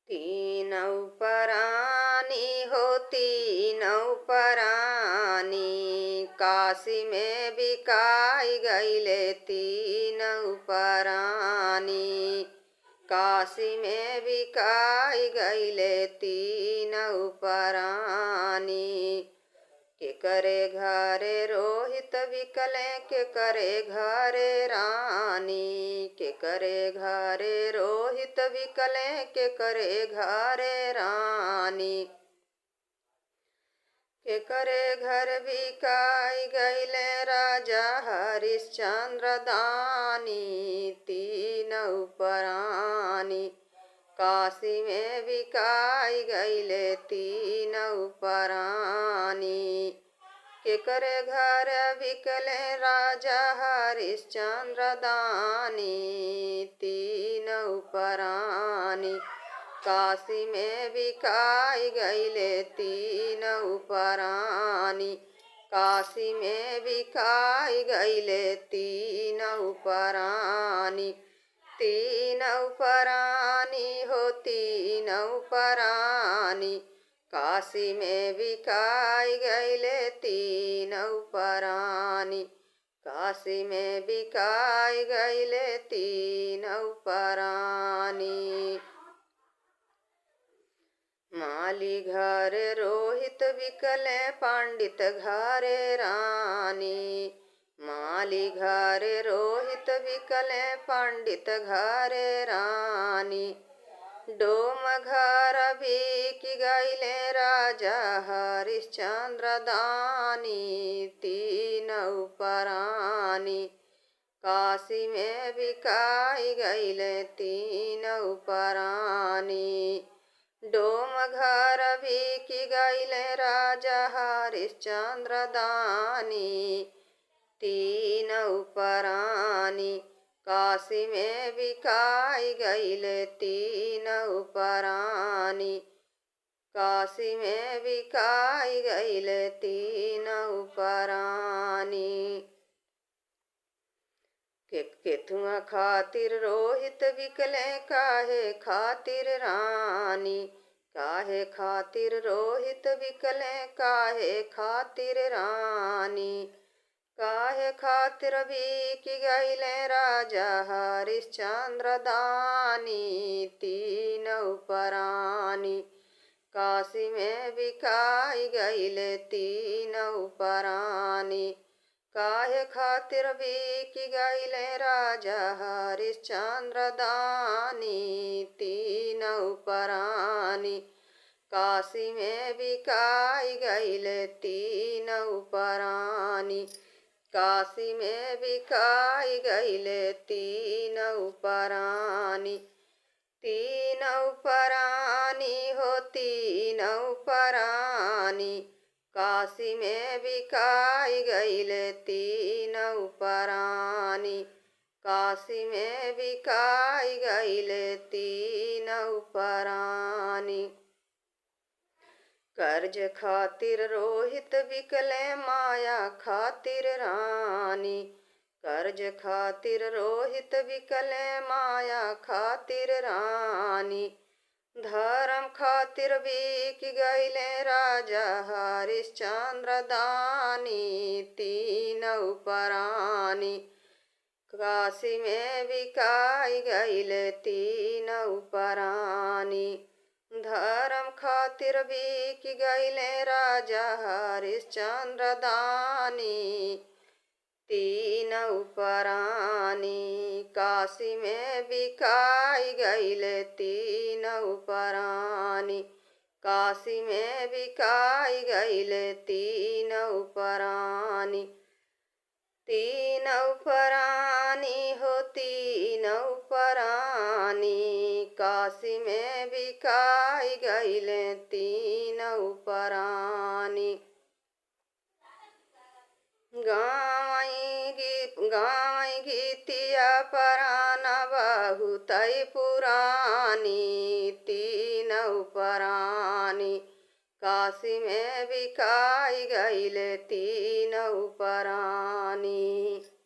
तीनौ परानी हो तीनौ परानी, काशी में बिकाई गईले तीनौ परानी। काशी में बिकाई गईले तीनौ परानी। के करे घरे रोहित बिकले के करे घरे रानी। के करे घरे रोहित बिकले के करे घरे रानी। के करे घर बिकाई गईले राजा हरिश्चंद्र दानी तीनौ परानी। काशी में बिकाई गईले तीनौ परानी। के करे घर बिकले राजा हरिश्चंद्र दानी तीनौ परानी। काशी में बिकाई गईले तीनौ परानी। काशी में बिकाई गईले तीनौ परानी। तीनौ परानी हो तीनौ परानी, काशी में बिकाई गईले तीनौ परानी। काशी में बिकाई गईले तीनौ परानी। माली घर रोहित बिकले पंडित घरे रानी। माली घरे रोहित बिकले पंडित घरे रानी। डोम घर बिक गईले राजा हरिश्चंद्र दानी तीनौ परानी। काशी में बिकाई गईले तीनौ परानी। डोम घर बिक गईले राजा हरिश्चंद्र दानी तीनौ परानी। काशी में बिकाई गईले तीनौ परानी। काशी में बिकाई गईले तीनौ परानी। केथुआ खातिर रोहित बिकले काहे खातिर रानी। काहे खातिर रोहित बिकले काहे खातिर रानी। काहे खातिर बिक गईले राजा हरिश्चंद्र दानी तीनौ परानी। काशी में बिकाई गईले तीनौ परानी। काहे खातिर बिक गईले राजा हरिश्चंद्र दानी तीनौ परानी। काशी में बिकाई गईले तीनौ परानी। काशी में बिकाई गईले तीनौ परानी। तीनौ परानी हो तीनौ परानी, काशी में बिकाई गईले तीनौ परानी। काशी में बिकाई गईले तीनौ परानी। कर्ज खातिर रोहित बिकले माया खातिर रानी। कर्ज खातिर रोहित बिकले माया खातिर रानी। धर्म खातिर बिक गईले राजा हरिश्चंद्र दानी तीनौ परानी। काशी में बिकाई गईले तीनौ परानी। धर्म खातिर बिक गईले राजा हरिश्चंद्र दानी तीनौ परानी। काशी में बिकाई गईले तीनौ परानी। काशी में बिकाई गईले तीनौ परानी। तीनौ परानी हो तीनौ परानी, काशी में बिकाई गईले तीनौ परानी। गावई गीतिया पराना बहुतै पुरानी तीनौ परानी। काशी में बिकाई गईले तीनौ परानी।